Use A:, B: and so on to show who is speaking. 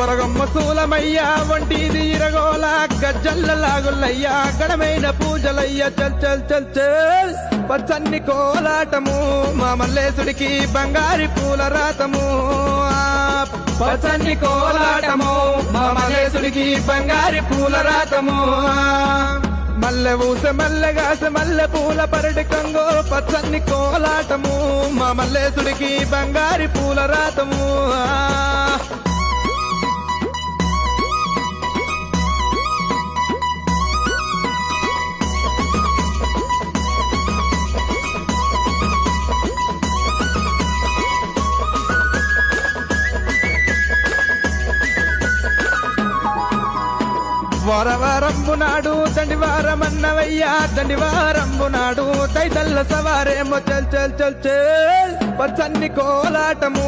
A: బొరగమ్మ సూలమయ్యా వంటిది ఇరగోల గజ్జల్ల లాగుల్లయ్యా గడమైన పూజలయ్యా చల్ చల్ చల్ చల్ పచ్చన్ని కోలాటము మా మల్లేశుడికి బంగారి పూల రాతము పచ్చన్ని కోలాటము మా మల్లేశుడికి బంగారి పూల రాతము మల్లె ఊస మల్లెగాస మల్లె పూల పరటి కంగో పచ్చన్ని కోలాటము మా మల్లేశుడికి బంగారి పూల రాతము వారవారంబు నాడు దండివారమన్నవయ్యా దండివారంబు నాడు తైతల్ల సవారేమో చల్ చల్ చల్ చల్ పచ్చన్ని కోలాటము